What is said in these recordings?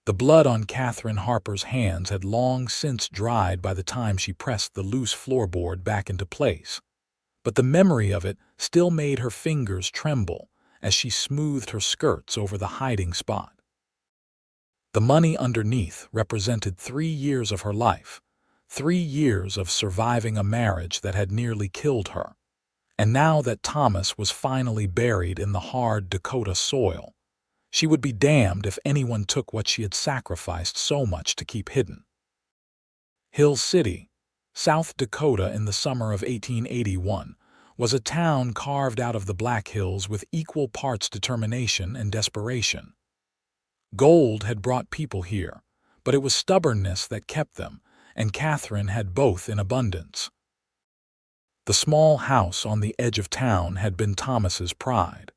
The blood on Katherine Harper's hands had long since dried by the time she pressed the loose floorboard back into place, but the memory of it still made her fingers tremble as she smoothed her skirts over the hiding spot. The money underneath represented 3 years of her life, 3 years of surviving a marriage that had nearly killed her. And now that Thomas was finally buried in the hard Dakota soil, she would be damned if anyone took what she had sacrificed so much to keep hidden. Hill City, South Dakota in the summer of 1881, was a town carved out of the Black Hills with equal parts determination and desperation. Gold had brought people here, but it was stubbornness that kept them, and Katherine had both in abundance. The small house on the edge of town had been Thomas's pride.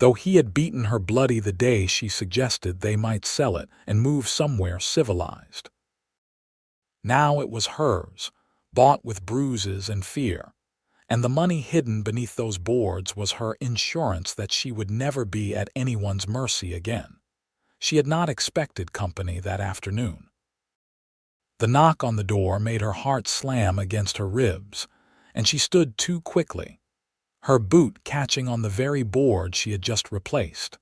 Though he had beaten her bloody the day she suggested they might sell it and move somewhere civilized. Now it was hers, bought with bruises and fear, and the money hidden beneath those boards was her insurance that she would never be at anyone's mercy again. She had not expected company that afternoon. The knock on the door made her heart slam against her ribs, and she stood too quickly, her boot catching on the very board she had just replaced.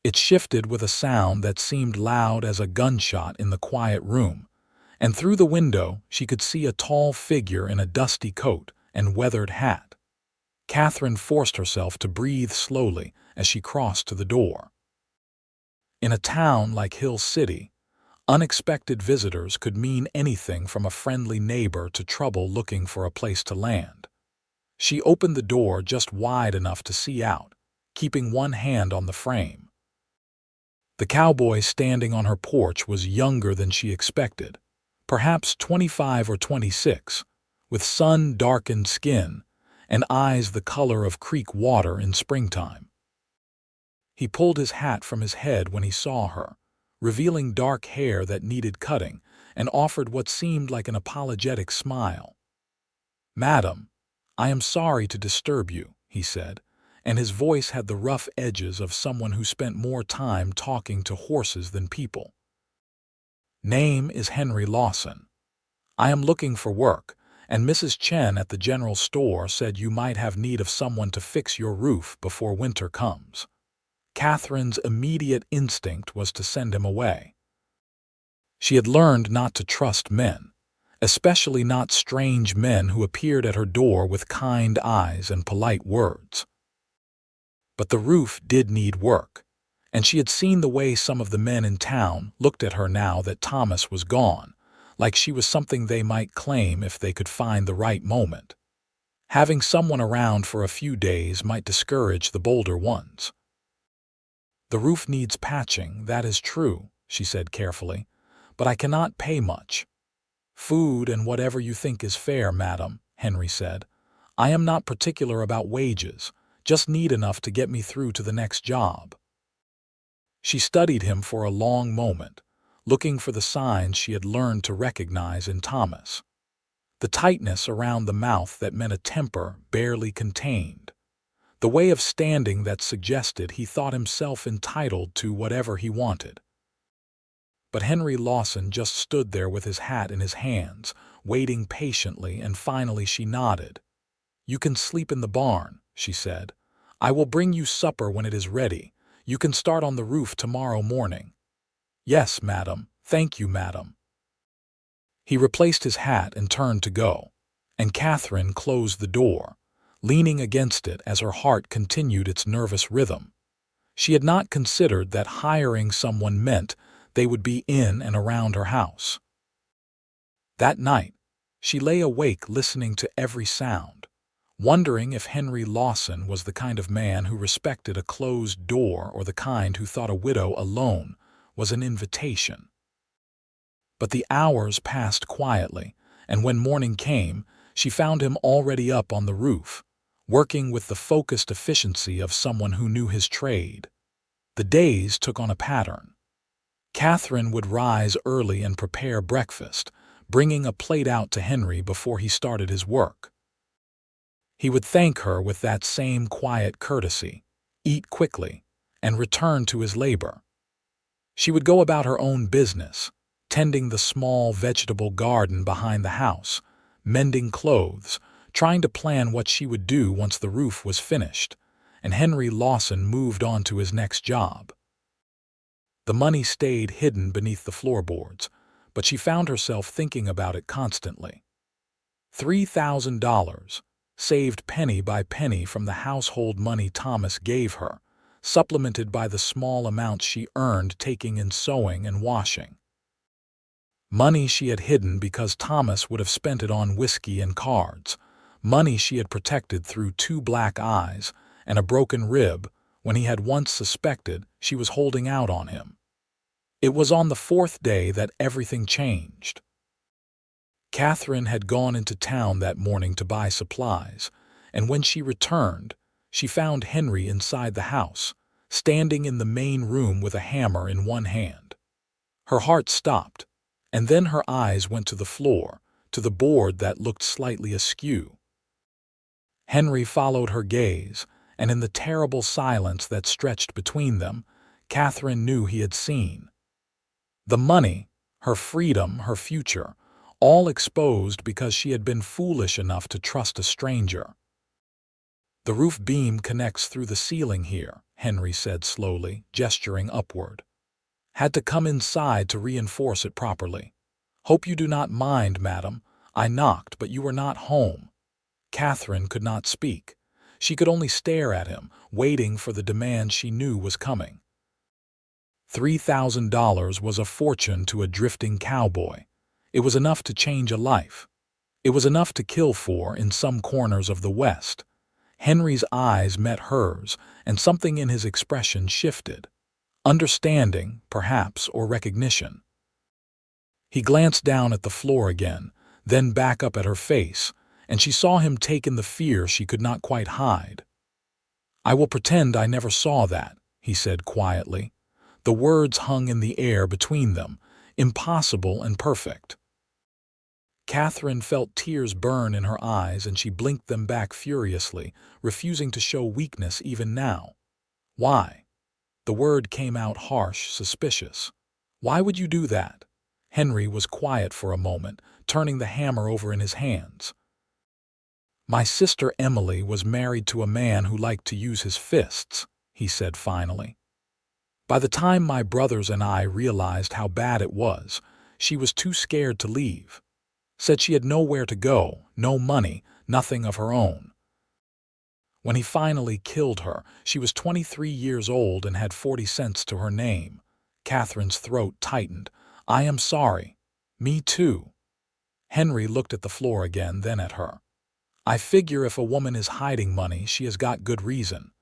It shifted with a sound that seemed loud as a gunshot in the quiet room, and through the window she could see a tall figure in a dusty coat and weathered hat. Katherine forced herself to breathe slowly as she crossed to the door. In a town like Hill City, unexpected visitors could mean anything from a friendly neighbor to trouble looking for a place to land. She opened the door just wide enough to see out, keeping one hand on the frame. The cowboy standing on her porch was younger than she expected, perhaps 25 or 26, with sun-darkened skin and eyes the color of creek water in springtime. He pulled his hat from his head when he saw her, revealing dark hair that needed cutting, and offered what seemed like an apologetic smile. "Madam, I am sorry to disturb you," he said, and his voice had the rough edges of someone who spent more time talking to horses than people. "Name is Henry Lawson. I am looking for work, and Mrs. Chen at the general store said you might have need of someone to fix your roof before winter comes." Katherine's immediate instinct was to send him away. She had learned not to trust men, especially not strange men who appeared at her door with kind eyes and polite words. But the roof did need work, and she had seen the way some of the men in town looked at her now that Thomas was gone, like she was something they might claim if they could find the right moment. Having someone around for a few days might discourage the bolder ones. "The roof needs patching, that is true," she said carefully, "but I cannot pay much." "Food and whatever you think is fair, madam," Henry said. "I am not particular about wages, just need enough to get me through to the next job." She studied him for a long moment, looking for the signs she had learned to recognize in Thomas. The tightness around the mouth that meant a temper barely contained. The way of standing that suggested he thought himself entitled to whatever he wanted. But Henry Lawson just stood there with his hat in his hands, waiting patiently, and finally she nodded. "You can sleep in the barn," she said. "I will bring you supper when it is ready. You can start on the roof tomorrow morning." "Yes, madam. Thank you, madam." He replaced his hat and turned to go, and Katherine closed the door, leaning against it as her heart continued its nervous rhythm. She had not considered that hiring someone meant they would be in and around her house. That night, she lay awake listening to every sound, wondering if Henry Lawson was the kind of man who respected a closed door or the kind who thought a widow alone was an invitation. But the hours passed quietly, and when morning came, she found him already up on the roof, working with the focused efficiency of someone who knew his trade. The days took on a pattern. Katherine would rise early and prepare breakfast, bringing a plate out to Henry before he started his work. He would thank her with that same quiet courtesy, eat quickly, and return to his labor. She would go about her own business, tending the small vegetable garden behind the house, mending clothes, trying to plan what she would do once the roof was finished, and Henry Lawson moved on to his next job. The money stayed hidden beneath the floorboards, but she found herself thinking about it constantly. $3,000, saved penny by penny from the household money Thomas gave her, supplemented by the small amounts she earned taking in sewing and washing. Money she had hidden because Thomas would have spent it on whiskey and cards, money she had protected through 2 black eyes and a broken rib when he had once suspected she was holding out on him. It was on the 4th day that everything changed. Katherine had gone into town that morning to buy supplies, and when she returned, she found Henry inside the house, standing in the main room with a hammer in one hand. Her heart stopped, and then her eyes went to the floor, to the board that looked slightly askew. Henry followed her gaze, and in the terrible silence that stretched between them, Katherine knew he had seen. The money, her freedom, her future, all exposed because she had been foolish enough to trust a stranger. "The roof beam connects through the ceiling here," Henry said slowly, gesturing upward. "Had to come inside to reinforce it properly. Hope you do not mind, madam. I knocked, but you were not home." Katherine could not speak. She could only stare at him, waiting for the demand she knew was coming. $3,000 was a fortune to a drifting cowboy. It was enough to change a life. It was enough to kill for in some corners of the West. Henry's eyes met hers, and something in his expression shifted. Understanding, perhaps, or recognition. He glanced down at the floor again, then back up at her face, and she saw him take in the fear she could not quite hide. "I will pretend I never saw that," he said quietly. The words hung in the air between them, impossible and perfect. Katherine felt tears burn in her eyes, and she blinked them back furiously, refusing to show weakness even now. "Why?" The word came out harsh, suspicious. "Why would you do that?" Henry was quiet for a moment, turning the hammer over in his hands. "My sister Emily was married to a man who liked to use his fists," he said finally. "By the time my brothers and I realized how bad it was, she was too scared to leave. Said she had nowhere to go, no money, nothing of her own. When he finally killed her, she was 23 years old and had 40 cents to her name." Katherine's throat tightened. "I am sorry." "Me too." Henry looked at the floor again, then at her. "I figure if a woman is hiding money, she has got good reason.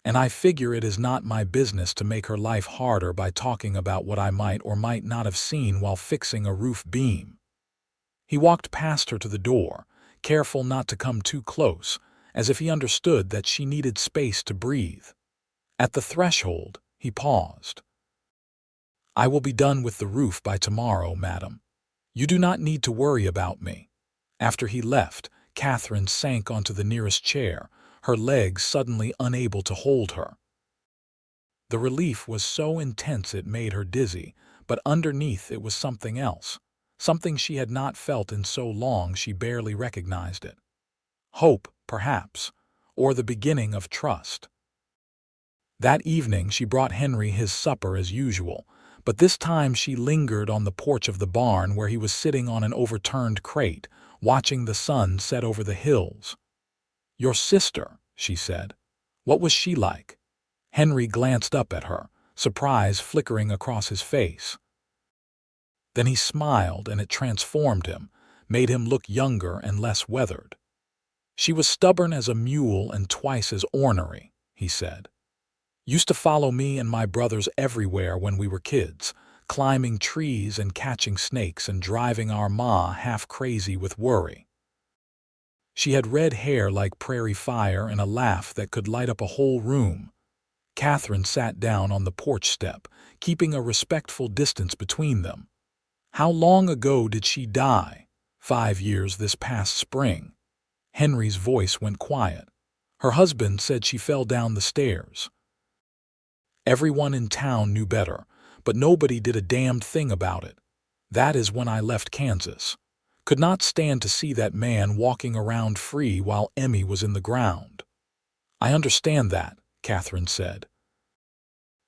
And I figure it is not my business to make her life harder by talking about what I might or might not have seen while fixing a roof beam." He walked past her to the door, careful not to come too close, as if he understood that she needed space to breathe. At the threshold, he paused. "I will be done with the roof by tomorrow, madam. You do not need to worry about me." After he left, Katherine sank onto the nearest chair, her legs suddenly unable to hold her. The relief was so intense it made her dizzy, but underneath it was something else, something she had not felt in so long she barely recognized it. Hope, perhaps, or the beginning of trust. That evening she brought Henry his supper as usual, but this time she lingered on the porch of the barn where he was sitting on an overturned crate, watching the sun set over the hills. "Your sister," she said. "What was she like?" Henry glanced up at her, surprise flickering across his face. Then he smiled, and it transformed him, made him look younger and less weathered. "She was stubborn as a mule and twice as ornery," he said. "Used to follow me and my brothers everywhere when we were kids, climbing trees and catching snakes and driving our ma half crazy with worry. She had red hair like prairie fire and a laugh that could light up a whole room." Katherine sat down on the porch step, keeping a respectful distance between them. "How long ago did she die?" 5 years this past spring." Henry's voice went quiet. "Her husband said she fell down the stairs." Everyone in town knew better, but nobody did a damned thing about it. That is when I left Kansas. Could not stand to see that man walking around free while Emmy was in the ground. I understand that, Katherine said.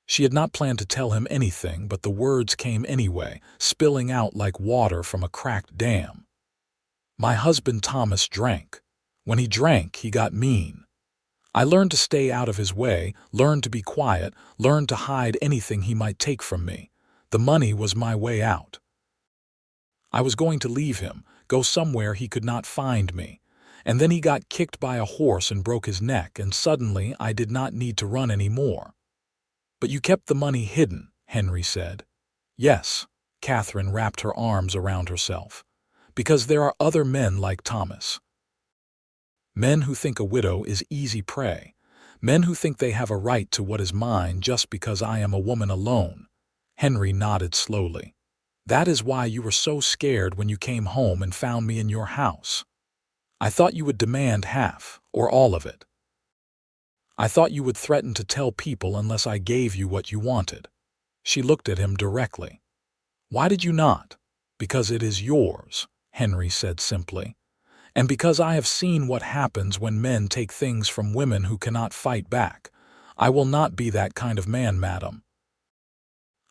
She had not planned to tell him anything, but the words came anyway, spilling out like water from a cracked dam. My husband Thomas drank. When he drank, he got mean. I learned to stay out of his way, learned to be quiet, learned to hide anything he might take from me. The money was my way out. I was going to leave him, go somewhere he could not find me. And then he got kicked by a horse and broke his neck, and suddenly I did not need to run any more. But you kept the money hidden, Henry said. Yes, Katherine wrapped her arms around herself. Because there are other men like Thomas. Men who think a widow is easy prey. Men who think they have a right to what is mine just because I am a woman alone. Henry nodded slowly. That is why you were so scared when you came home and found me in your house. I thought you would demand half, or all of it. I thought you would threaten to tell people unless I gave you what you wanted. She looked at him directly. Why did you not? Because it is yours, Henry said simply. And because I have seen what happens when men take things from women who cannot fight back. I will not be that kind of man, madam.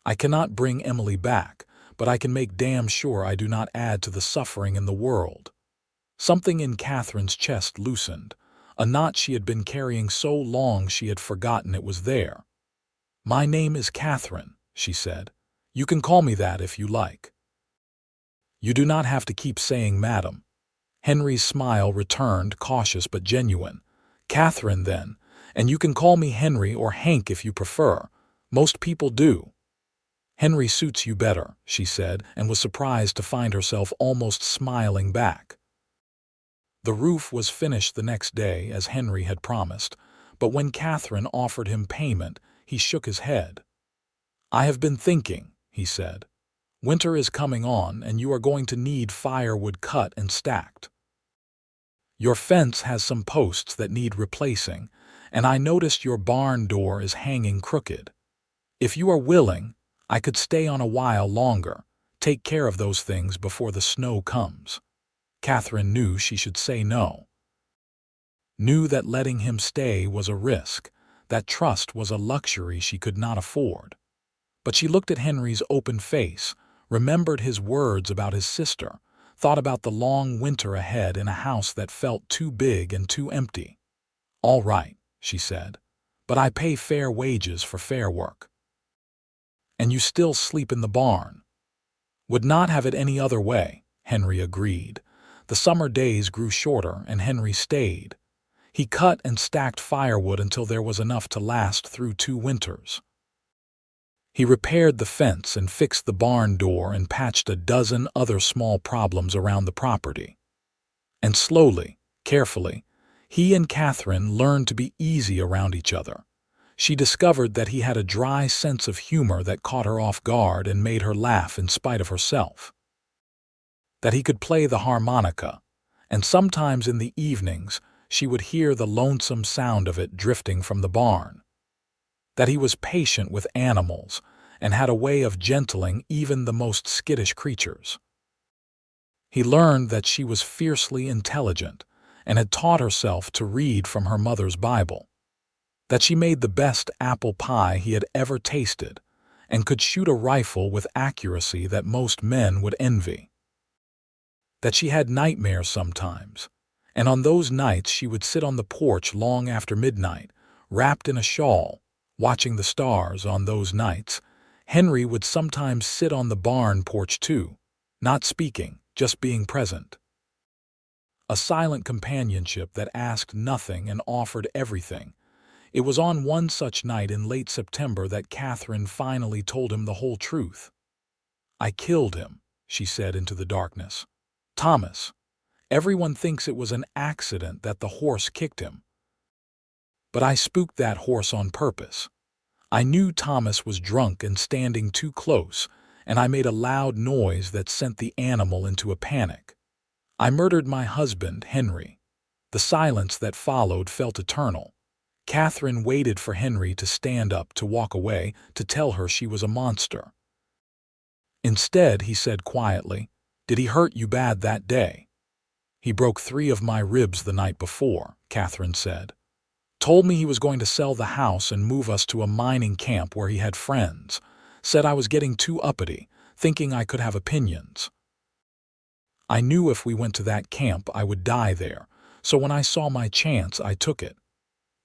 I cannot bring Emily back, but I can make damn sure I do not add to the suffering in the world. Something in Katherine's chest loosened, a knot she had been carrying so long she had forgotten it was there. My name is Katherine, she said. You can call me that if you like. You do not have to keep saying madam. Henry's smile returned, cautious but genuine. Katherine, then, and you can call me Henry or Hank if you prefer. Most people do. Henry suits you better, she said, and was surprised to find herself almost smiling back. The roof was finished the next day, as Henry had promised, but when Katherine offered him payment, he shook his head. I have been thinking, he said. Winter is coming on, and you are going to need firewood cut and stacked. Your fence has some posts that need replacing, and I noticed your barn door is hanging crooked. If you are willing, I could stay on a while longer, take care of those things before the snow comes. Katherine knew she should say no. Knew that letting him stay was a risk, that trust was a luxury she could not afford. But she looked at Henry's open face, remembered his words about his sister, thought about the long winter ahead in a house that felt too big and too empty. All right, she said, but I pay fair wages for fair work. And you still sleep in the barn. Would not have it any other way, Henry agreed. The summer days grew shorter and Henry stayed. He cut and stacked firewood until there was enough to last through 2 winters. He repaired the fence and fixed the barn door and patched a dozen other small problems around the property. And slowly, carefully, he and Katherine learned to be easy around each other. She discovered that he had a dry sense of humor that caught her off guard and made her laugh in spite of herself. That he could play the harmonica, and sometimes in the evenings she would hear the lonesome sound of it drifting from the barn. That he was patient with animals and had a way of gentling even the most skittish creatures. He learned that she was fiercely intelligent and had taught herself to read from her mother's Bible. That she made the best apple pie he had ever tasted and could shoot a rifle with accuracy that most men would envy. That she had nightmares sometimes, and on those nights she would sit on the porch long after midnight, wrapped in a shawl, watching the stars. On those nights, Henry would sometimes sit on the barn porch too, not speaking, just being present. A silent companionship that asked nothing and offered everything. It was on one such night in late September that Katherine finally told him the whole truth. I killed him, she said into the darkness. Thomas. Everyone thinks it was an accident that the horse kicked him. But I spooked that horse on purpose. I knew Thomas was drunk and standing too close, and I made a loud noise that sent the animal into a panic. I murdered my husband, Henry. The silence that followed felt eternal. Katherine waited for Henry to stand up, to walk away, to tell her she was a monster. Instead, he said quietly, "Did he hurt you bad that day?" "He broke 3 of my ribs the night before," Katherine said. "Told me he was going to sell the house and move us to a mining camp where he had friends. Said I was getting too uppity, thinking I could have opinions. I knew if we went to that camp I would die there, so when I saw my chance I took it."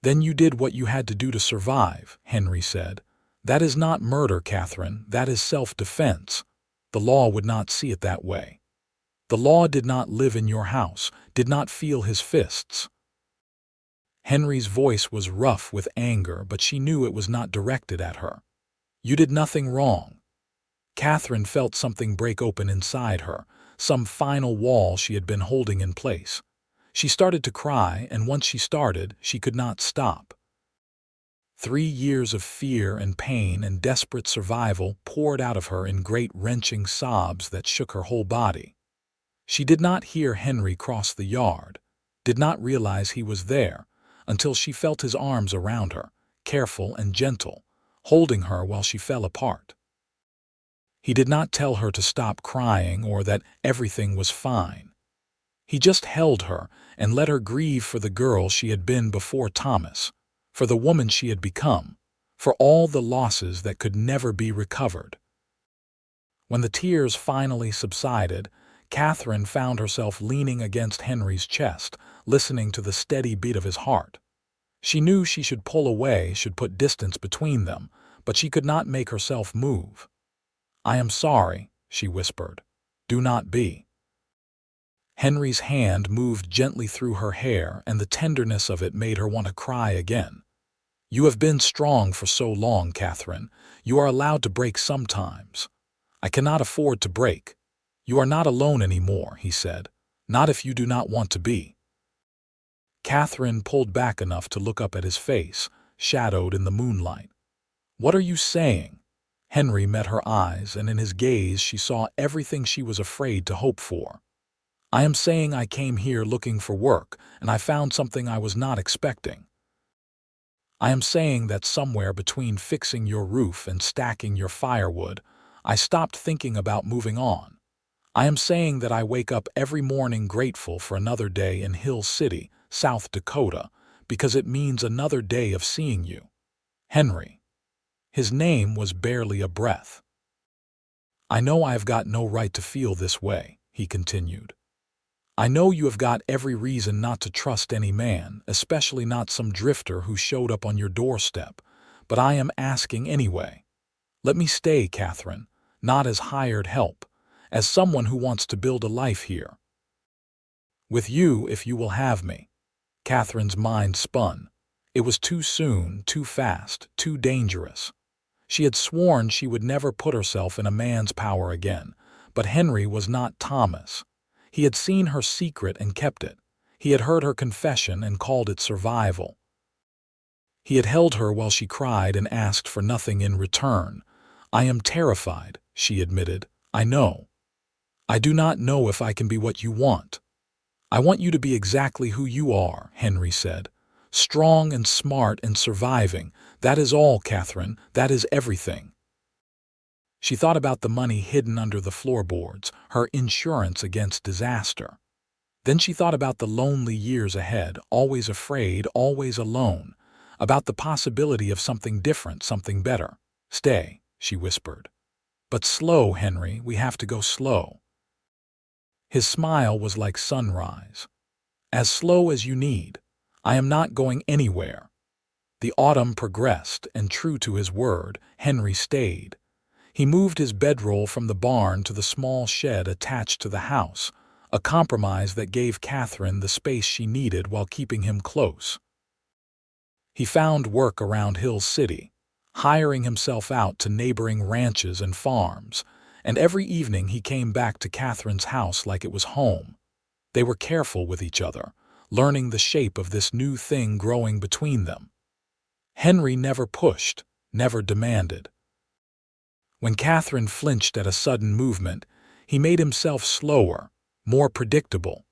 "Then you did what you had to do to survive," Henry said. "That is not murder, Katherine, that is self-defense. The law would not see it that way. The law did not live in your house, did not feel his fists." Henry's voice was rough with anger, but she knew it was not directed at her. "You did nothing wrong." Katherine felt something break open inside her, some final wall she had been holding in place. She started to cry, and once she started, she could not stop. 3 years of fear and pain and desperate survival poured out of her in great wrenching sobs that shook her whole body. She did not hear Henry cross the yard, did not realize he was there, until she felt his arms around her, careful and gentle, holding her while she fell apart. He did not tell her to stop crying or that everything was fine. He just held her and let her grieve for the girl she had been before Thomas, for the woman she had become, for all the losses that could never be recovered. When the tears finally subsided, Katherine found herself leaning against Henry's chest, listening to the steady beat of his heart. She knew she should pull away, should put distance between them, but she could not make herself move. "I am sorry," she whispered. "Do not be." Henry's hand moved gently through her hair, and the tenderness of it made her want to cry again. "You have been strong for so long, Katherine. You are allowed to break sometimes. I cannot afford to break. You are not alone anymore," he said. "Not if you do not want to be." Katherine pulled back enough to look up at his face, shadowed in the moonlight. "What are you saying?" Henry met her eyes, and in his gaze she saw everything she was afraid to hope for. "I am saying I came here looking for work, and I found something I was not expecting. I am saying that somewhere between fixing your roof and stacking your firewood, I stopped thinking about moving on. I am saying that I wake up every morning grateful for another day in Hill City, South Dakota, because it means another day of seeing you. Henry." His name was barely a breath. "I know I have got no right to feel this way," he continued. "I know you have got every reason not to trust any man, especially not some drifter who showed up on your doorstep, but I am asking anyway. Let me stay, Katherine, not as hired help, as someone who wants to build a life here. With you, if you will have me." Katherine's mind spun. It was too soon, too fast, too dangerous. She had sworn she would never put herself in a man's power again, but Henry was not Thomas. He had seen her secret and kept it. He had heard her confession and called it survival. He had held her while she cried and asked for nothing in return. "I am terrified," she admitted. "I know. I do not know if I can be what you want." "I want you to be exactly who you are," Henry said. "Strong and smart and surviving. That is all, Katherine. That is everything." She thought about the money hidden under the floorboards, her insurance against disaster. Then she thought about the lonely years ahead, always afraid, always alone, about the possibility of something different, something better. "Stay," she whispered. "But slow, Henry, we have to go slow." His smile was like sunrise. "As slow as you need. I am not going anywhere." The autumn progressed, and true to his word, Henry stayed. He moved his bedroll from the barn to the small shed attached to the house, a compromise that gave Katherine the space she needed while keeping him close. He found work around Hill City, hiring himself out to neighboring ranches and farms, and every evening he came back to Katherine's house like it was home. They were careful with each other, learning the shape of this new thing growing between them. Henry never pushed, never demanded. When Katherine flinched at a sudden movement, he made himself slower, more predictable.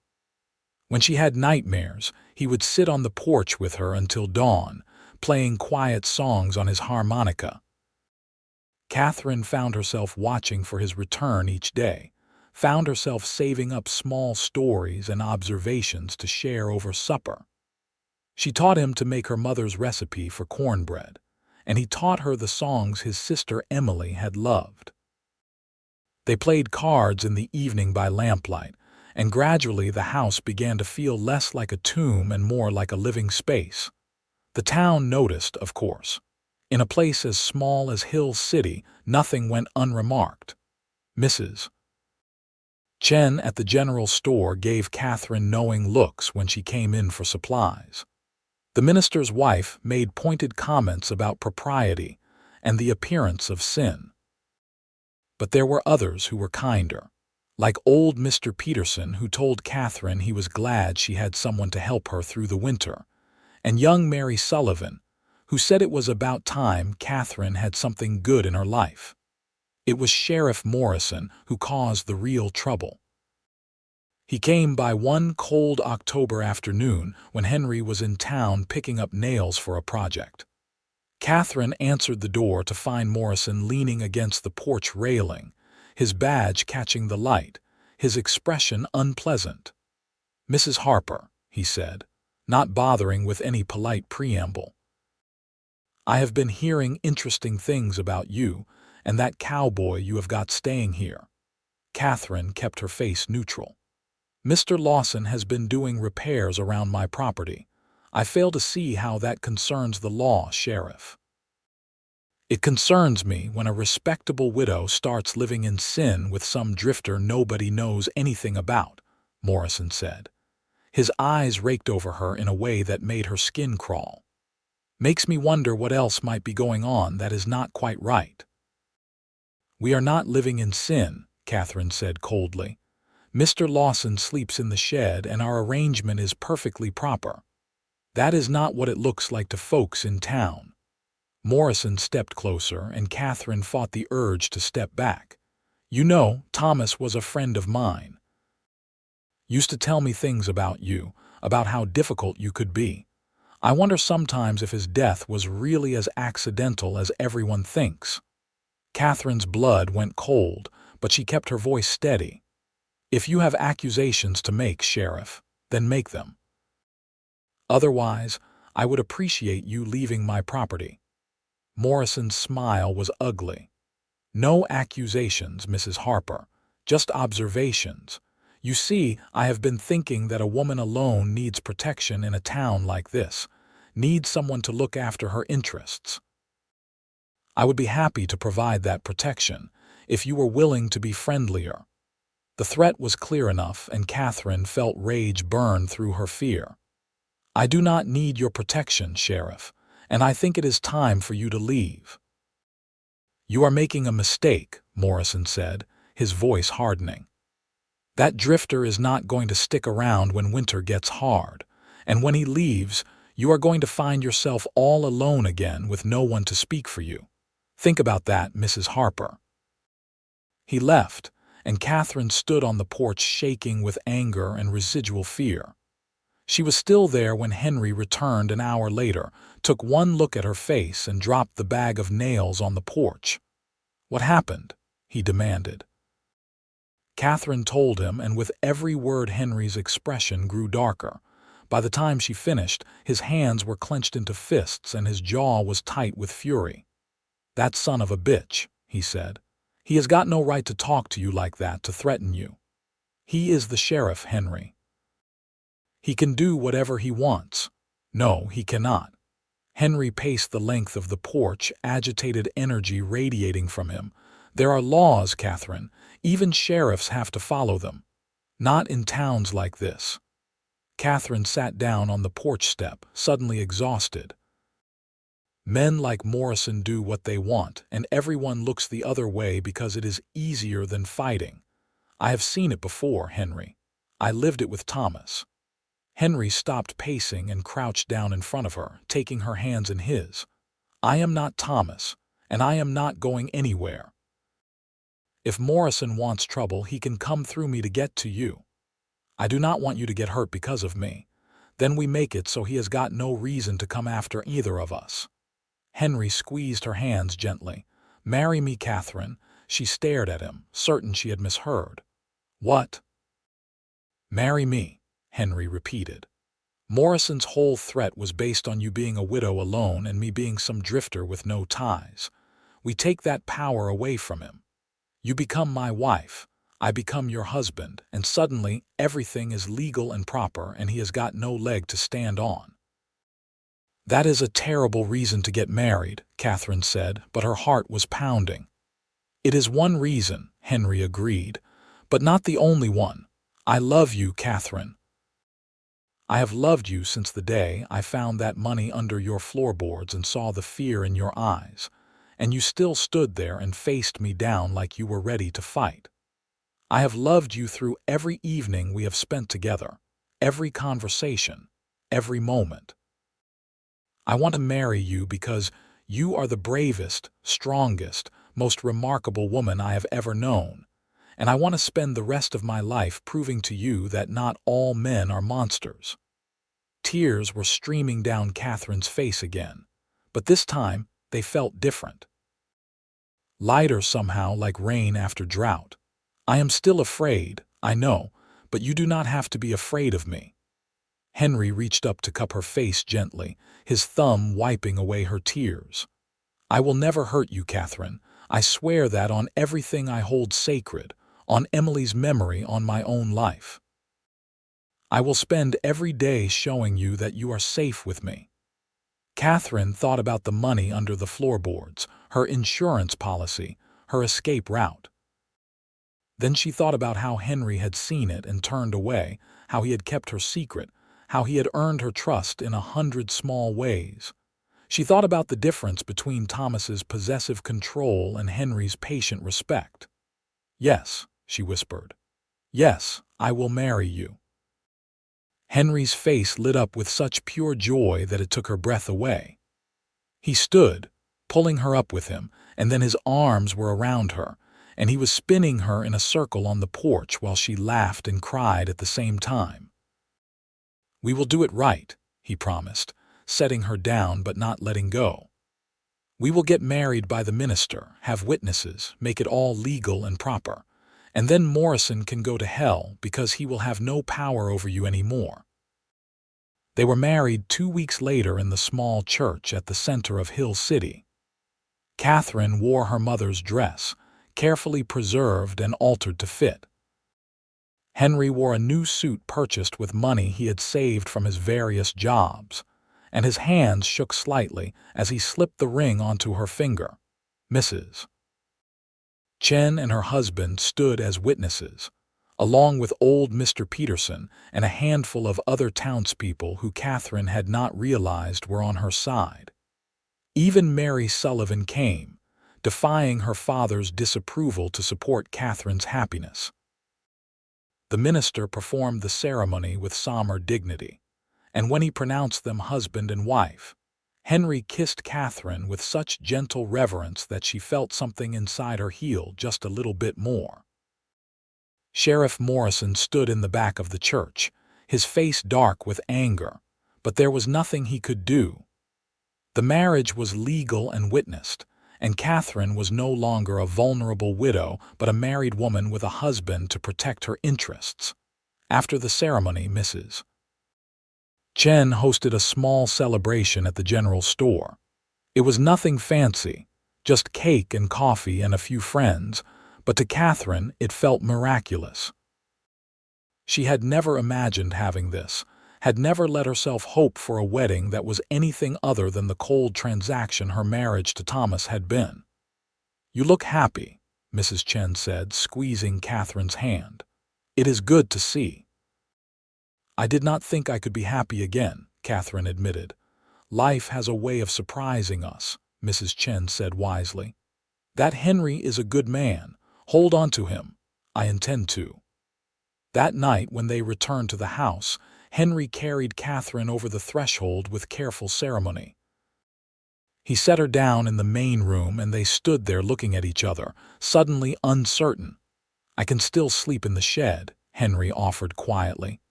When she had nightmares, he would sit on the porch with her until dawn, playing quiet songs on his harmonica. Katherine found herself watching for his return each day, found herself saving up small stories and observations to share over supper. She taught him to make her mother's recipe for cornbread, and he taught her the songs his sister Emily had loved. They played cards in the evening by lamplight, and gradually the house began to feel less like a tomb and more like a living space. The town noticed, of course. In a place as small as Hill City, nothing went unremarked. Mrs. Chen at the general store gave Katherine knowing looks when she came in for supplies. The minister's wife made pointed comments about propriety and the appearance of sin. But there were others who were kinder, like old Mr. Peterson, who told Katherine he was glad she had someone to help her through the winter, and young Mary Sullivan, who said it was about time Katherine had something good in her life. It was Sheriff Morrison who caused the real trouble. He came by one cold October afternoon when Henry was in town picking up nails for a project. Katherine answered the door to find Morrison leaning against the porch railing, his badge catching the light, his expression unpleasant. "Mrs. Harper," he said, not bothering with any polite preamble. "I have been hearing interesting things about you and that cowboy you have got staying here." Katherine kept her face neutral. "Mr. Lawson has been doing repairs around my property. I fail to see how that concerns the law, Sheriff." "It concerns me when a respectable widow starts living in sin with some drifter nobody knows anything about," Morrison said. His eyes raked over her in a way that made her skin crawl. "Makes me wonder what else might be going on that is not quite right." "We are not living in sin," Katherine said coldly. "Mr. Lawson sleeps in the shed and our arrangement is perfectly proper. That is not what it looks like to folks in town." Morrison stepped closer and Katherine fought the urge to step back. "You know, Thomas was a friend of mine. Used to tell me things about you, about how difficult you could be. I wonder sometimes if his death was really as accidental as everyone thinks." Katherine's blood went cold, but she kept her voice steady. "If you have accusations to make, Sheriff, then make them. Otherwise, I would appreciate you leaving my property." Morrison's smile was ugly. "No accusations, Mrs. Harper, just observations. You see, I have been thinking that a woman alone needs protection in a town like this, needs someone to look after her interests. I would be happy to provide that protection, if you were willing to be friendlier." The threat was clear enough, and Katherine felt rage burn through her fear. "I do not need your protection, Sheriff, and I think it is time for you to leave." "You are making a mistake," Morrison said, his voice hardening. "That drifter is not going to stick around when winter gets hard, and when he leaves, you are going to find yourself all alone again with no one to speak for you. Think about that, Mrs. Harper." He left, and Katherine stood on the porch shaking with anger and residual fear. She was still there when Henry returned an hour later, took one look at her face and dropped the bag of nails on the porch. "What happened?" he demanded. Katherine told him, and with every word Henry's expression grew darker. By the time she finished, his hands were clenched into fists and his jaw was tight with fury. "That son of a bitch," he said. "He has got no right to talk to you like that, to threaten you. He is the sheriff, Henry. He can do whatever he wants." "No, he cannot." Henry paced the length of the porch, agitated energy radiating from him. "There are laws, Katherine. Even sheriffs have to follow them. Not in towns like this." Katherine sat down on the porch step, suddenly exhausted. "Men like Morrison do what they want, and everyone looks the other way because it is easier than fighting. I have seen it before, Henry. I lived it with Thomas." Henry stopped pacing and crouched down in front of her, taking her hands in his. "I am not Thomas, and I am not going anywhere. If Morrison wants trouble, he can come through me to get to you. I do not want you to get hurt because of me. Then we make it so he has got no reason to come after either of us." Henry squeezed her hands gently. "Marry me, Katherine." She stared at him, certain she had misheard. "What?" "Marry me," Henry repeated. "Morrison's whole threat was based on you being a widow alone and me being some drifter with no ties. We take that power away from him. You become my wife, I become your husband, and suddenly everything is legal and proper and he has got no leg to stand on." "That is a terrible reason to get married," Katherine said, but her heart was pounding. "It is one reason," Henry agreed, "but not the only one. I love you, Katherine. I have loved you since the day I found that money under your floorboards and saw the fear in your eyes, and you still stood there and faced me down like you were ready to fight. I have loved you through every evening we have spent together, every conversation, every moment. I want to marry you because you are the bravest, strongest, most remarkable woman I have ever known, and I want to spend the rest of my life proving to you that not all men are monsters." Tears were streaming down Katherine's face again, but this time they felt different. Lighter somehow, like rain after drought. "I am still afraid, I know, but you do not have to be afraid of me." Henry reached up to cup her face gently, his thumb wiping away her tears. "I will never hurt you, Katherine. I swear that on everything I hold sacred, on Emily's memory, on my own life. I will spend every day showing you that you are safe with me." Katherine thought about the money under the floorboards, her insurance policy, her escape route. Then she thought about how Henry had seen it and turned away, how he had kept her secret, how he had earned her trust in 100 small ways. She thought about the difference between Thomas's possessive control and Henry's patient respect. "Yes," she whispered. "Yes, I will marry you." Henry's face lit up with such pure joy that it took her breath away. He stood, pulling her up with him, and then his arms were around her, and he was spinning her in a circle on the porch while she laughed and cried at the same time. "We will do it right," he promised, setting her down but not letting go. "We will get married by the minister, have witnesses, make it all legal and proper. And then Morrison can go to hell because he will have no power over you anymore." They were married 2 weeks later in the small church at the center of Hill City. Katherine wore her mother's dress, carefully preserved and altered to fit. Henry wore a new suit purchased with money he had saved from his various jobs, and his hands shook slightly as he slipped the ring onto her finger. Mrs. Chen and her husband stood as witnesses, along with old Mr. Peterson and a handful of other townspeople who Katherine had not realized were on her side. Even Mary Sullivan came, defying her father's disapproval to support Katherine's happiness. The minister performed the ceremony with somber dignity, and when he pronounced them husband and wife, Henry kissed Katherine with such gentle reverence that she felt something inside her heal just a little bit more. Sheriff Morrison stood in the back of the church, his face dark with anger, but there was nothing he could do. The marriage was legal and witnessed, and Katherine was no longer a vulnerable widow but a married woman with a husband to protect her interests. After the ceremony, Mrs. Chen hosted a small celebration at the general store. It was nothing fancy, just cake and coffee and a few friends, but to Katherine it felt miraculous. She had never imagined having this, had never let herself hope for a wedding that was anything other than the cold transaction her marriage to Thomas had been. "You look happy," Mrs. Chen said, squeezing Katherine's hand. "It is good to see." "I did not think I could be happy again," Katherine admitted. "Life has a way of surprising us," Mrs. Chen said wisely. "That Henry is a good man. Hold on to him. I intend to." That night, when they returned to the house, Henry carried Katherine over the threshold with careful ceremony. He set her down in the main room and they stood there looking at each other, suddenly uncertain. "I can still sleep in the shed," Henry offered quietly.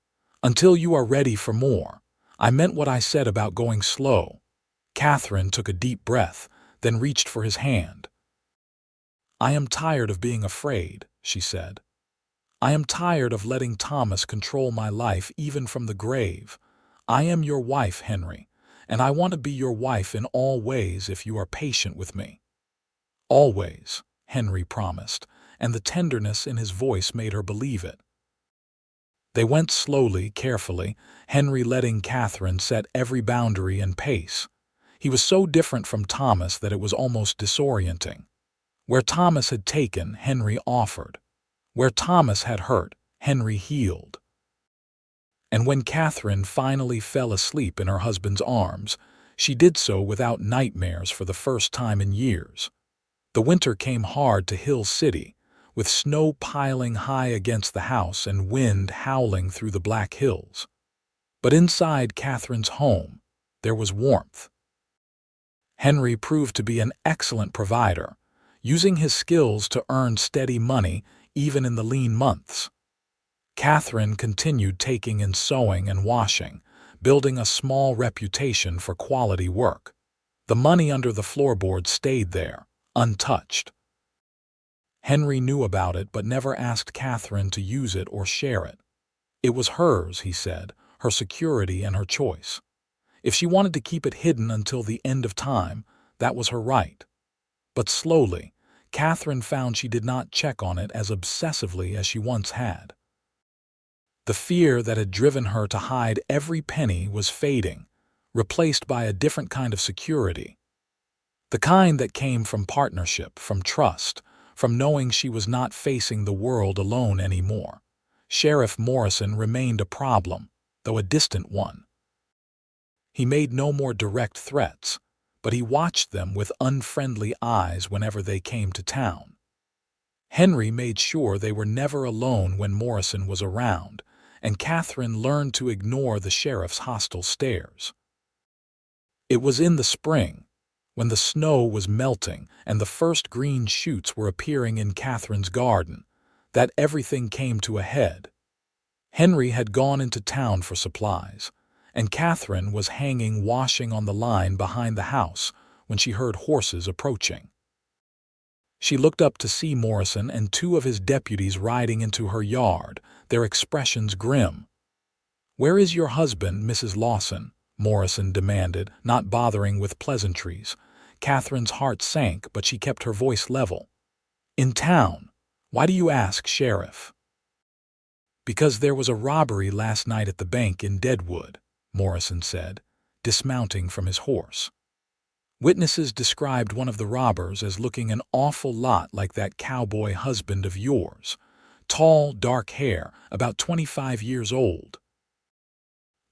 "Until you are ready for more. I meant what I said about going slow." Katherine took a deep breath, then reached for his hand. "I am tired of being afraid," she said. "I am tired of letting Thomas control my life even from the grave. I am your wife, Henry, and I want to be your wife in all ways if you are patient with me." "Always," Henry promised, and the tenderness in his voice made her believe it. They went slowly, carefully, Henry letting Katherine set every boundary and pace. He was so different from Thomas that it was almost disorienting. Where Thomas had taken, Henry offered. Where Thomas had hurt, Henry healed. And when Katherine finally fell asleep in her husband's arms, she did so without nightmares for the first time in years. The winter came hard to Hill City, with snow piling high against the house and wind howling through the Black Hills. But inside Katherine's home, there was warmth. Henry proved to be an excellent provider, using his skills to earn steady money even in the lean months. Katherine continued taking in sewing and washing, building a small reputation for quality work. The money under the floorboards stayed there, untouched. Henry knew about it but never asked Katherine to use it or share it. It was hers, he said, her security and her choice. If she wanted to keep it hidden until the end of time, that was her right. But slowly, Katherine found she did not check on it as obsessively as she once had. The fear that had driven her to hide every penny was fading, replaced by a different kind of security. The kind that came from partnership, from trust, from knowing she was not facing the world alone anymore. Sheriff Morrison remained a problem, though a distant one. He made no more direct threats, but he watched them with unfriendly eyes whenever they came to town. Henry made sure they were never alone when Morrison was around, and Katherine learned to ignore the sheriff's hostile stares. It was in the spring, when the snow was melting and the first green shoots were appearing in Katherine's garden, that everything came to a head. Henry had gone into town for supplies, and Katherine was hanging washing on the line behind the house when she heard horses approaching. She looked up to see Morrison and two of his deputies riding into her yard, their expressions grim. "Where is your husband, Mrs. Lawson?" Morrison demanded, not bothering with pleasantries. Katherine's heart sank, but she kept her voice level. "In town. Why do you ask, Sheriff?" "Because there was a robbery last night at the bank in Deadwood," Morrison said, dismounting from his horse. "Witnesses described one of the robbers as looking an awful lot like that cowboy husband of yours. Tall, dark hair, about 25 years old."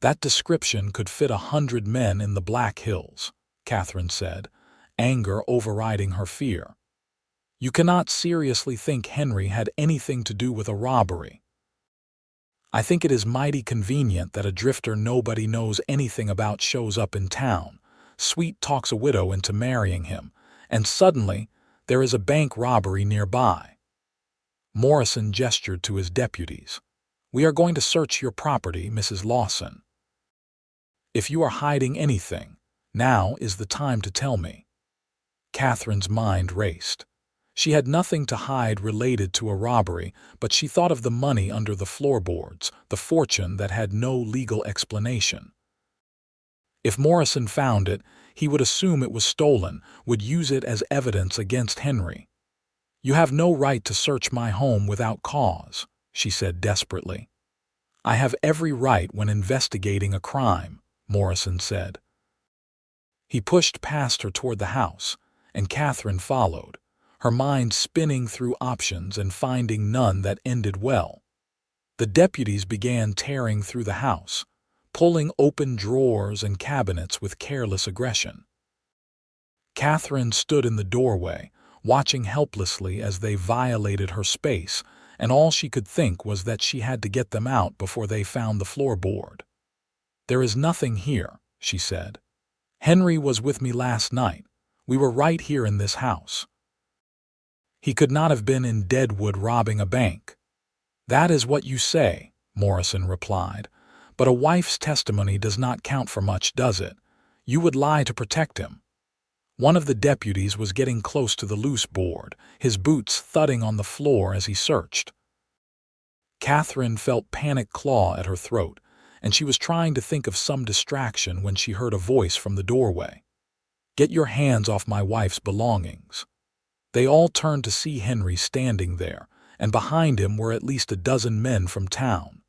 "That description could fit 100 men in the Black Hills," Katherine said, anger overriding her fear. "You cannot seriously think Henry had anything to do with a robbery." "I think it is mighty convenient that a drifter nobody knows anything about shows up in town, Sweet talks a widow into marrying him, and suddenly there is a bank robbery nearby." Morrison gestured to his deputies. "We are going to search your property, Mrs. Lawson. If you are hiding anything, now is the time to tell me." Katherine's mind raced. She had nothing to hide related to a robbery, but she thought of the money under the floorboards, the fortune that had no legal explanation. If Morrison found it, he would assume it was stolen, would use it as evidence against Henry. "You have no right to search my home without cause," she said desperately. "I have every right when investigating a crime," Morrison said. He pushed past her toward the house, and Katherine followed, her mind spinning through options and finding none that ended well. The deputies began tearing through the house, pulling open drawers and cabinets with careless aggression. Katherine stood in the doorway, watching helplessly as they violated her space, and all she could think was that she had to get them out before they found the floorboard. "There is nothing here," she said. "Henry was with me last night. We were right here in this house. He could not have been in Deadwood robbing a bank." "That is what you say," Morrison replied, But a wife's testimony does not count for much, does it? You would lie to protect him. One of the deputies was getting close to the loose board, his boots thudding on the floor as he searched. Katherine felt panic claw at her throat, and she was trying to think of some distraction when she heard a voice from the doorway. "Get your hands off my wife's belongings." They all turned to see Henry standing there, and behind him were at least a dozen men from town.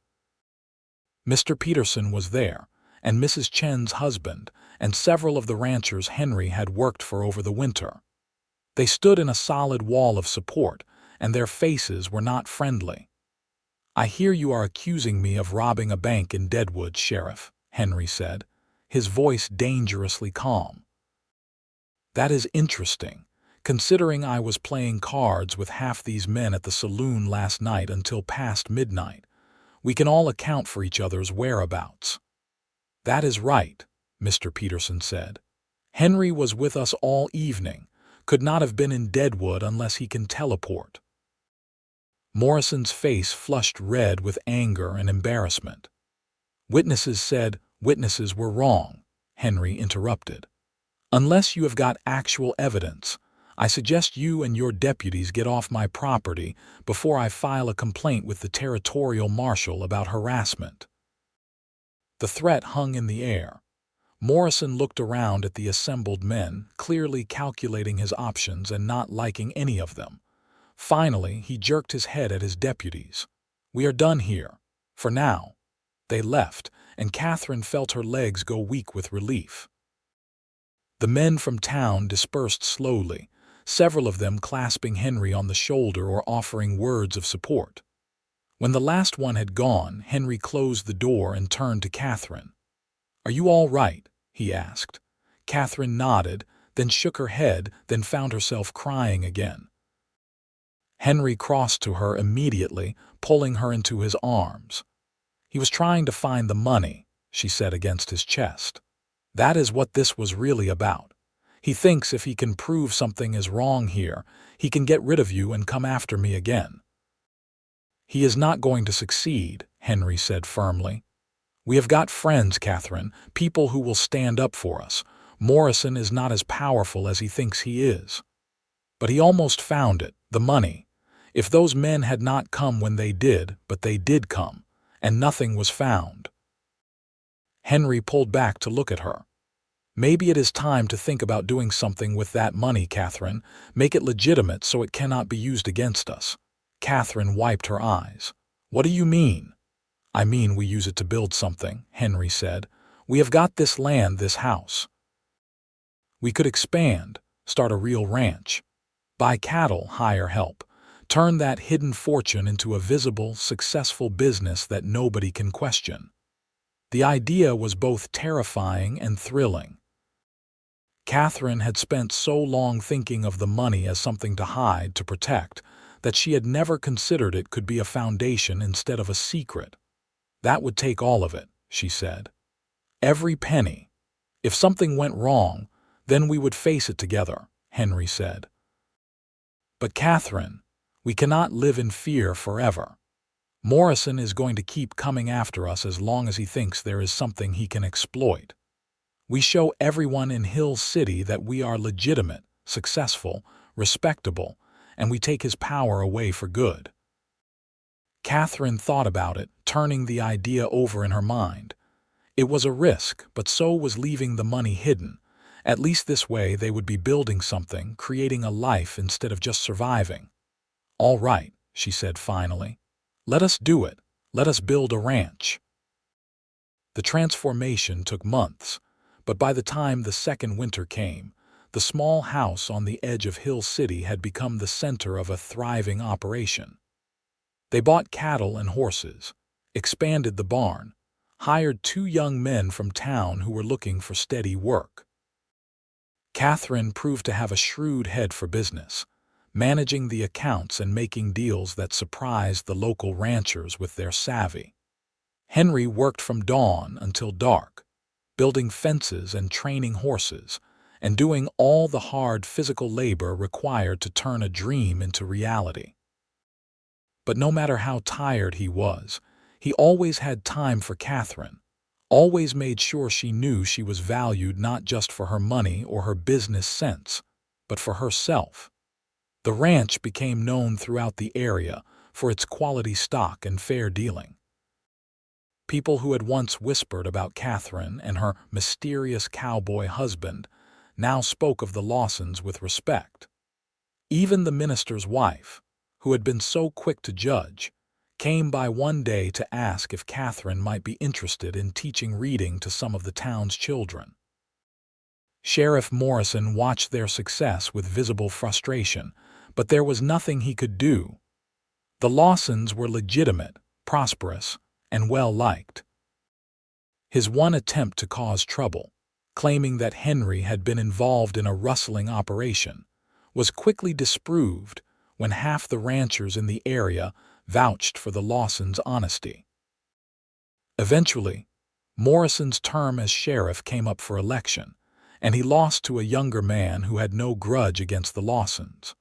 Mr. Peterson was there, and Mrs. Chen's husband, and several of the ranchers Henry had worked for over the winter. They stood in a solid wall of support, and their faces were not friendly. "I hear you are accusing me of robbing a bank in Deadwood, Sheriff," Henry said, his voice dangerously calm. "That is interesting, considering I was playing cards with half these men at the saloon last night until past midnight. We can all account for each other's whereabouts." "That is right," Mr. Peterson said. "Henry was with us all evening, could not have been in Deadwood unless he can teleport." Morrison's face flushed red with anger and embarrassment. "Witnesses said witnesses were wrong," Henry interrupted. "Unless you have got actual evidence, I suggest you and your deputies get off my property before I file a complaint with the territorial marshal about harassment." The threat hung in the air. Morrison looked around at the assembled men, clearly calculating his options and not liking any of them. Finally, he jerked his head at his deputies. "We are done here. For now." They left, and Katherine felt her legs go weak with relief. The men from town dispersed slowly, several of them clasping Henry on the shoulder or offering words of support. When the last one had gone, Henry closed the door and turned to Katherine. "Are you all right?" he asked. Katherine nodded, then shook her head, then found herself crying again. Henry crossed to her immediately, pulling her into his arms. "He was trying to find the money," she said against his chest. "That is what this was really about. He thinks if he can prove something is wrong here, he can get rid of you and come after me again." "He is not going to succeed," Henry said firmly. "We have got friends, Katherine, people who will stand up for us. Morrison is not as powerful as he thinks he is." "But he almost found it, the money. If those men had not come when they did, but they did come, and nothing was found." Henry pulled back to look at her. "Maybe it is time to think about doing something with that money, Katherine. Make it legitimate so it cannot be used against us." Katherine wiped her eyes. "What do you mean?" "I mean we use it to build something," Henry said. "We have got this land, this house. We could expand, start a real ranch, buy cattle, hire help, turn that hidden fortune into a visible, successful business that nobody can question." The idea was both terrifying and thrilling. Katherine had spent so long thinking of the money as something to hide, to protect, that she had never considered it could be a foundation instead of a secret. "That would take all of it," she said. "Every penny. If something went wrong, then we would face it together," Henry said. "But Katherine, we cannot live in fear forever. Morrison is going to keep coming after us as long as he thinks there is something he can exploit. We show everyone in Hill City that we are legitimate, successful, respectable, and we take his power away for good." Katherine thought about it, turning the idea over in her mind. It was a risk, but so was leaving the money hidden. At least this way they would be building something, creating a life instead of just surviving. "All right," she said finally. "Let us do it. Let us build a ranch." The transformation took months, but by the time the second winter came, the small house on the edge of Hill City had become the center of a thriving operation. They bought cattle and horses, expanded the barn, hired 2 young men from town who were looking for steady work. Katherine proved to have a shrewd head for business, managing the accounts and making deals that surprised the local ranchers with their savvy. Henry worked from dawn until dark, building fences and training horses, and doing all the hard physical labor required to turn a dream into reality. But no matter how tired he was, He always had time for Katherine, always made sure she knew she was valued not just for her money or her business sense, but for herself. The ranch became known throughout the area for its quality stock and fair dealing. People who had once whispered about Katherine and her mysterious cowboy husband now spoke of the Lawsons with respect. Even the minister's wife, who had been so quick to judge, came by one day to ask if Katherine might be interested in teaching reading to some of the town's children. Sheriff Morrison watched their success with visible frustration, but there was nothing he could do. The Lawsons were legitimate, prosperous, and well-liked. His one attempt to cause trouble, claiming that Henry had been involved in a rustling operation, was quickly disproved when half the ranchers in the area vouched for the Lawsons' honesty. Eventually, Morrison's term as sheriff came up for election, and he lost to a younger man who had no grudge against the Lawsons.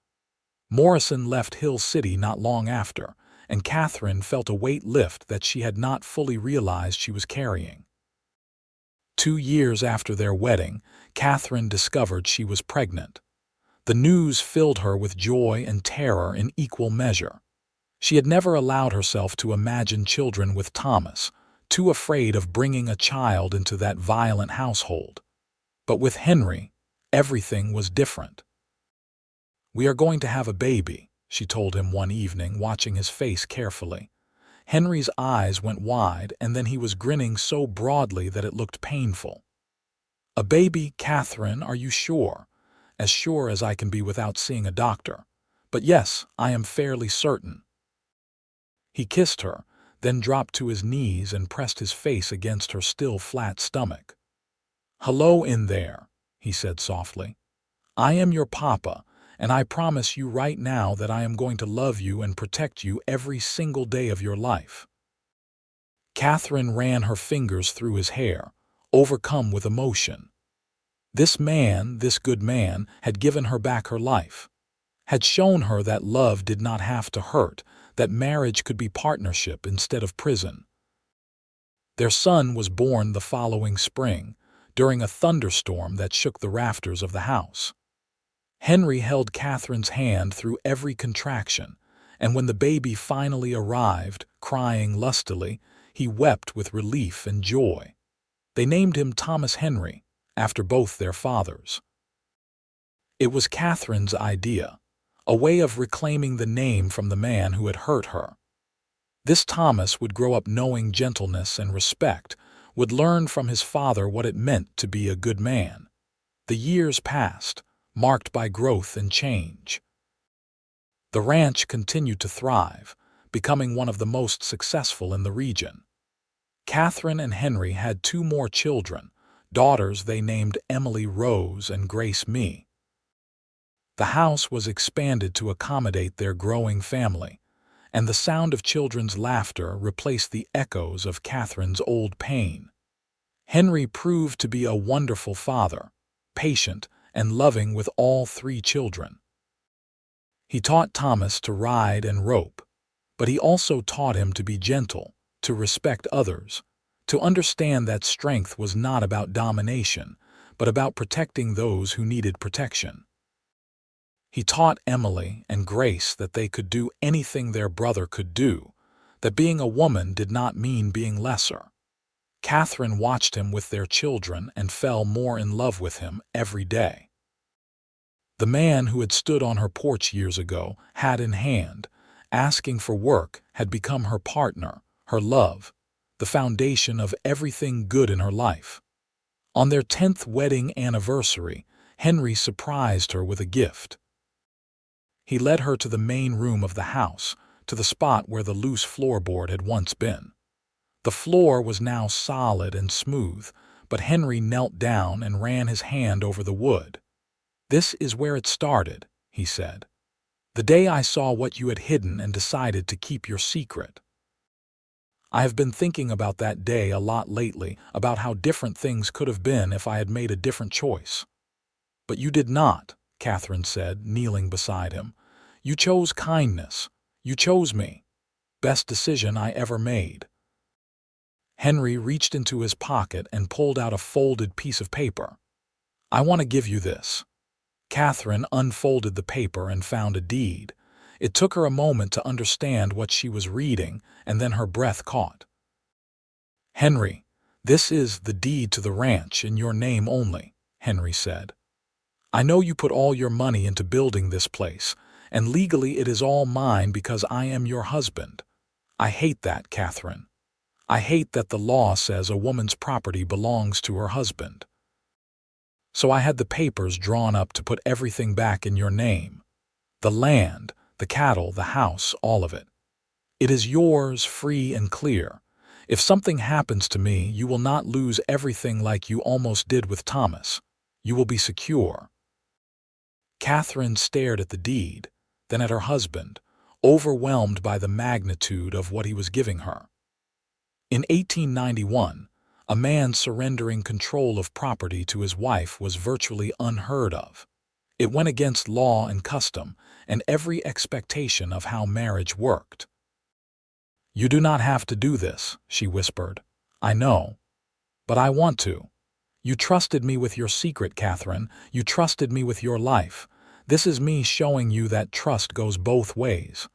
Morrison left Hill City not long after, and Katherine felt a weight lift that she had not fully realized she was carrying. 2 years after their wedding, Katherine discovered she was pregnant. The news filled her with joy and terror in equal measure. She had never allowed herself to imagine children with Thomas, too afraid of bringing a child into that violent household. But with Henry, everything was different. "We are going to have a baby," she told him one evening, watching his face carefully. Henry's eyes went wide, and then he was grinning so broadly that it looked painful. "A baby, Katherine, are you sure?" "As sure as I can be without seeing a doctor. But yes, I am fairly certain." He kissed her, then dropped to his knees and pressed his face against her still flat stomach. "Hello in there," he said softly. "I am your papa, and I promise you right now that I am going to love you and protect you every single day of your life." Katherine ran her fingers through his hair, overcome with emotion. This man, this good man, had given her back her life, had shown her that love did not have to hurt, that marriage could be partnership instead of prison. Their son was born the following spring, during a thunderstorm that shook the rafters of the house. Henry held Katherine's hand through every contraction, and when the baby finally arrived, crying lustily, he wept with relief and joy. They named him Thomas Henry, after both their fathers. It was Katherine's idea, a way of reclaiming the name from the man who had hurt her. This Thomas would grow up knowing gentleness and respect, would learn from his father what it meant to be a good man. The years passed, marked by growth and change. The ranch continued to thrive, becoming one of the most successful in the region. Katherine and Henry had 2 more children, daughters they named Emily Rose and Grace Me. The house was expanded to accommodate their growing family, and the sound of children's laughter replaced the echoes of Katherine's old pain. Henry proved to be a wonderful father, patient and loving with all 3 children. He taught Thomas to ride and rope, but he also taught him to be gentle, to respect others, to understand that strength was not about domination, but about protecting those who needed protection. He taught Emily and Grace that they could do anything their brother could do, that being a woman did not mean being lesser. Katherine watched him with their children and fell more in love with him every day. The man who had stood on her porch years ago, hat in hand, asking for work, had become her partner, her love, the foundation of everything good in her life. On their 10th wedding anniversary, Henry surprised her with a gift. He led her to the main room of the house, to the spot where the loose floorboard had once been. The floor was now solid and smooth, but Henry knelt down and ran his hand over the wood. "This is where it started," he said. "The day I saw what you had hidden and decided to keep your secret. I have been thinking about that day a lot lately, about how different things could have been if I had made a different choice." "But you did not," Katherine said, kneeling beside him. "You chose kindness. You chose me. Best decision I ever made." Henry reached into his pocket and pulled out a folded piece of paper. "I want to give you this." Katherine unfolded the paper and found a deed. It took her a moment to understand what she was reading, and then her breath caught. "Henry, this is the deed to the ranch in your name only," Henry said. "I know you put all your money into building this place, and legally it is all mine because I am your husband. I hate that, Katherine. I hate that the law says a woman's property belongs to her husband. So I had the papers drawn up to put everything back in your name. The land, the cattle, the house, all of it. It is yours, free and clear. If something happens to me, you will not lose everything like you almost did with Thomas. You will be secure." Katherine stared at the deed, then at her husband, overwhelmed by the magnitude of what he was giving her. In 1891, a man surrendering control of property to his wife was virtually unheard of. It went against law and custom and every expectation of how marriage worked. "You do not have to do this," she whispered. "I know. But I want to. You trusted me with your secret, Katherine. You trusted me with your life. This is me showing you that trust goes both ways.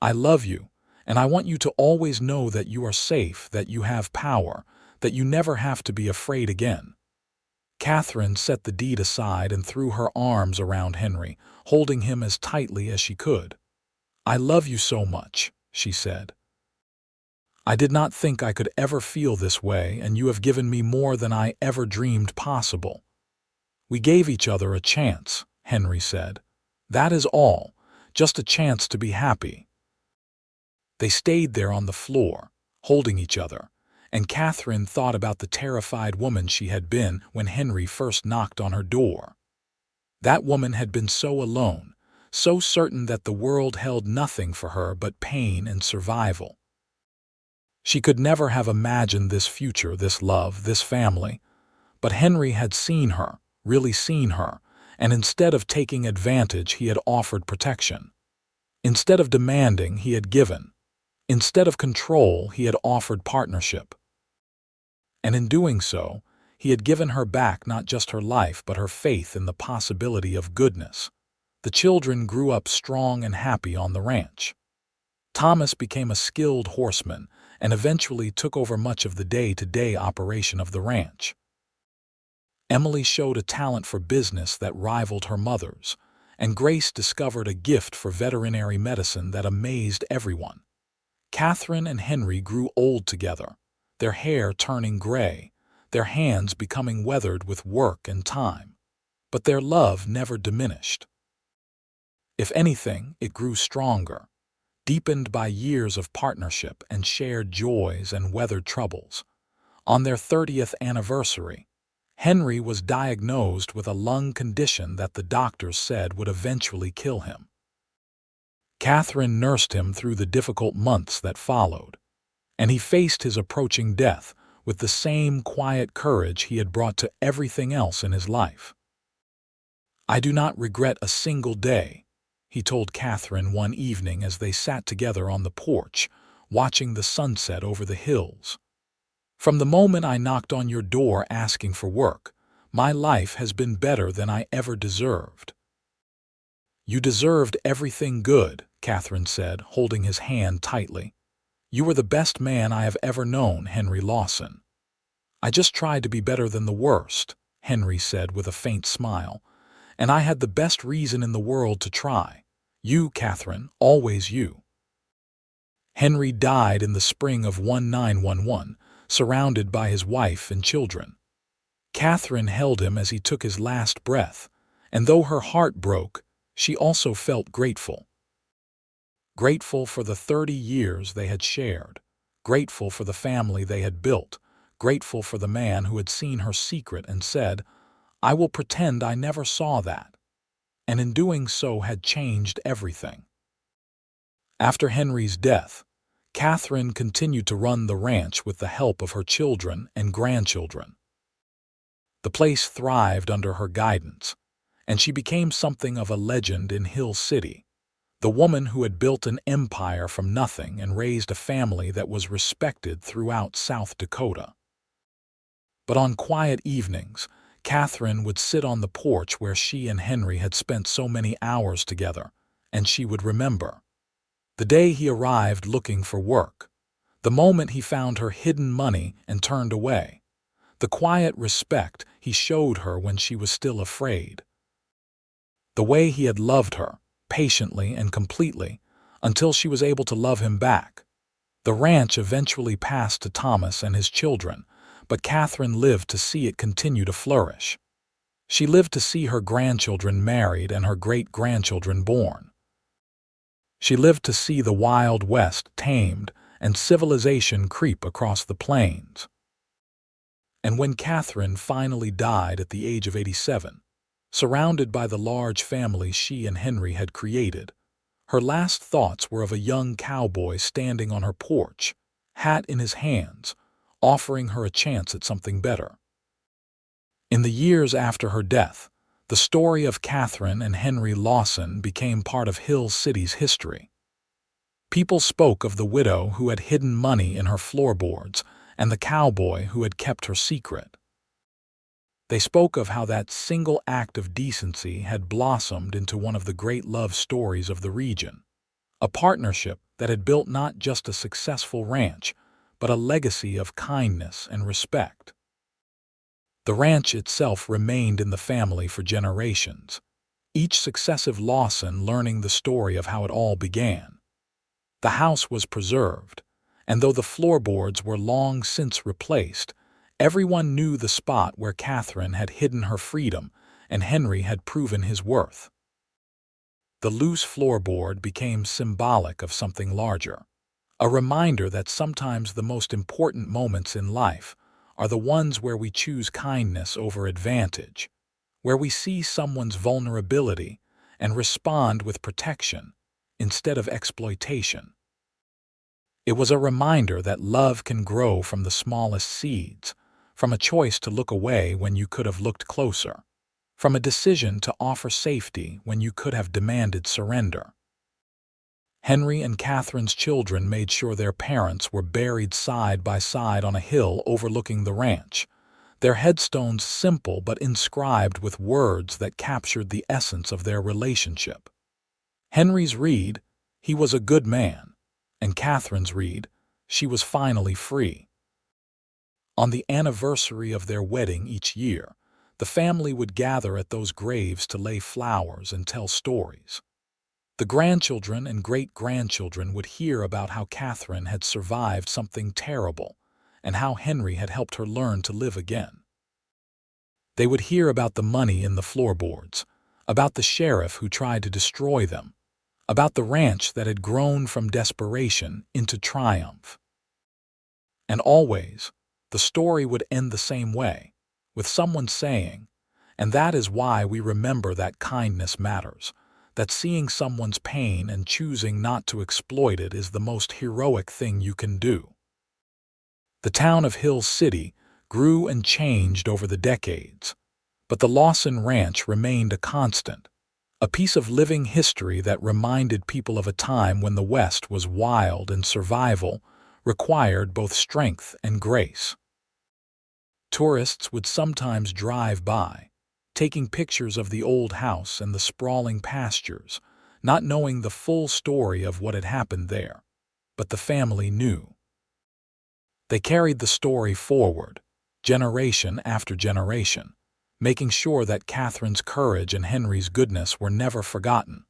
I love you, and I want you to always know that you are safe, that you have power, that you never have to be afraid again." Katherine set the deed aside and threw her arms around Henry, holding him as tightly as she could. "I love you so much," she said. "I did not think I could ever feel this way, and you have given me more than I ever dreamed possible." "We gave each other a chance," Henry said. "That is all, just a chance to be happy." They stayed there on the floor, holding each other, and Katherine thought about the terrified woman she had been when Henry first knocked on her door. That woman had been so alone, so certain that the world held nothing for her but pain and survival. She could never have imagined this future, this love, this family. But Henry had seen her, really seen her, and instead of taking advantage, he had offered protection. Instead of demanding, he had given. Instead of control, he had offered partnership. And in doing so, he had given her back not just her life, but her faith in the possibility of goodness. The children grew up strong and happy on the ranch. Thomas became a skilled horseman and eventually took over much of the day-to-day operation of the ranch. Emily showed a talent for business that rivaled her mother's, and Grace discovered a gift for veterinary medicine that amazed everyone. Katherine and Henry grew old together, their hair turning gray, their hands becoming weathered with work and time. But their love never diminished. If anything, it grew stronger, deepened by years of partnership and shared joys and weathered troubles. On their 30th anniversary, Henry was diagnosed with a lung condition that the doctors said would eventually kill him. Katherine nursed him through the difficult months that followed, and he faced his approaching death with the same quiet courage he had brought to everything else in his life. "I do not regret a single day," he told Katherine one evening as they sat together on the porch, watching the sunset over the hills. "From the moment I knocked on your door asking for work, my life has been better than I ever deserved." "You deserved everything good," Katherine said, holding his hand tightly. "You were the best man I have ever known, Henry Lawson." "I just tried to be better than the worst," Henry said with a faint smile. "And I had the best reason in the world to try. You, Katherine, always you." Henry died in the spring of 1911, surrounded by his wife and children. Katherine held him as he took his last breath, and though her heart broke, she also felt grateful. Grateful for the 30 years they had shared, grateful for the family they had built, grateful for the man who had seen her secret and said, "I will pretend I never saw that," and in doing so had changed everything. After Henry's death, Katherine continued to run the ranch with the help of her children and grandchildren. The place thrived under her guidance, and she became something of a legend in Hill City. the woman who had built an empire from nothing and raised a family that was respected throughout South Dakota. But on quiet evenings, Katherine would sit on the porch where she and Henry had spent so many hours together, and she would remember. The day he arrived looking for work, the moment he found her hidden money and turned away, the quiet respect he showed her when she was still afraid. The way he had loved her, patiently and completely, until she was able to love him back. The ranch eventually passed to Thomas and his children, but Katherine lived to see it continue to flourish. She lived to see her grandchildren married and her great-grandchildren born. She lived to see the Wild West tamed and civilization creep across the plains. And when Katherine finally died at the age of 87, surrounded by the large family she and Henry had created, her last thoughts were of a young cowboy standing on her porch, hat in his hands, offering her a chance at something better. In the years after her death, the story of Katherine and Henry Lawson became part of Hill City's history. People spoke of the widow who had hidden money in her floorboards and the cowboy who had kept her secret. They spoke of how that single act of decency had blossomed into one of the great love stories of the region, a partnership that had built not just a successful ranch, but a legacy of kindness and respect. The ranch itself remained in the family for generations, each successive Lawson learning the story of how it all began. The house was preserved, and though the floorboards were long since replaced, everyone knew the spot where Katherine had hidden her freedom and Henry had proven his worth. The loose floorboard became symbolic of something larger, a reminder that sometimes the most important moments in life are the ones where we choose kindness over advantage, where we see someone's vulnerability and respond with protection instead of exploitation. It was a reminder that love can grow from the smallest seeds, from a choice to look away when you could have looked closer, from a decision to offer safety when you could have demanded surrender. Henry and Katherine's children made sure their parents were buried side by side on a hill overlooking the ranch, their headstones simple but inscribed with words that captured the essence of their relationship. Henry's read, "He was a good man," and Katherine's read, "She was finally free." On the anniversary of their wedding each year, the family would gather at those graves to lay flowers and tell stories. The grandchildren and great-grandchildren would hear about how Katherine had survived something terrible and how Henry had helped her learn to live again. They would hear about the money in the floorboards, about the sheriff who tried to destroy them, about the ranch that had grown from desperation into triumph. And always, the story would end the same way, with someone saying, "And that is why we remember that kindness matters, that seeing someone's pain and choosing not to exploit it is the most heroic thing you can do." The town of Hill City grew and changed over the decades, but the Lawson Ranch remained a constant, a piece of living history that reminded people of a time when the West was wild and survival required both strength and grace. Tourists would sometimes drive by, taking pictures of the old house and the sprawling pastures, not knowing the full story of what had happened there. But the family knew. They carried the story forward, generation after generation, making sure that Katherine's courage and Henry's goodness were never forgotten,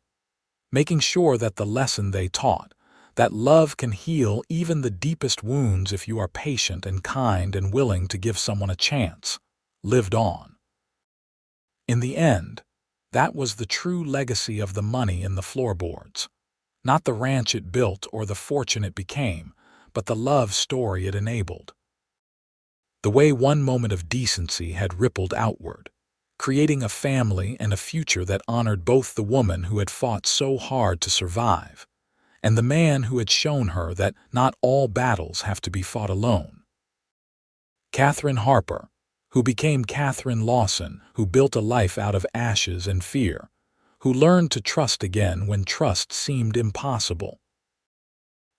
making sure that the lesson they taught, that love can heal even the deepest wounds if you are patient and kind and willing to give someone a chance, lived on. In the end, that was the true legacy of the money in the floorboards. Not the ranch it built or the fortune it became, but the love story it enabled. The way one moment of decency had rippled outward, creating a family and a future that honored both the woman who had fought so hard to survive and the man who had shown her that not all battles have to be fought alone. Katherine Harper, who became Katherine Lawson, who built a life out of ashes and fear, who learned to trust again when trust seemed impossible.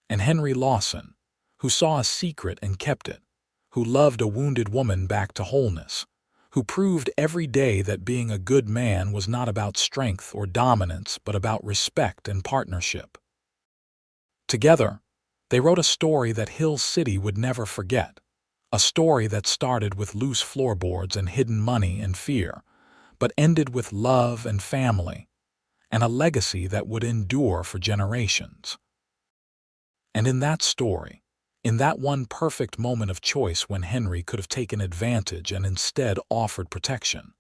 And Henry Lawson, who saw a secret and kept it, who loved a wounded woman back to wholeness, who proved every day that being a good man was not about strength or dominance but about respect and partnership. Together, they wrote a story that Hill City would never forget, a story that started with loose floorboards and hidden money and fear, but ended with love and family, and a legacy that would endure for generations. And in that story, in that one perfect moment of choice when Henry could have taken advantage and instead offered protection,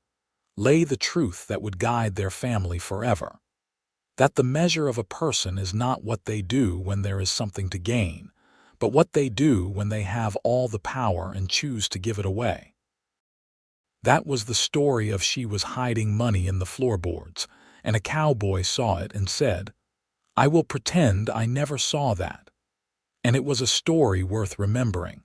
lay the truth that would guide their family forever. That the measure of a person is not what they do when there is something to gain, but what they do when they have all the power and choose to give it away. That was the story of she was hiding money in the floorboards, and a cowboy saw it and said, "I will pretend I never saw that." And it was a story worth remembering,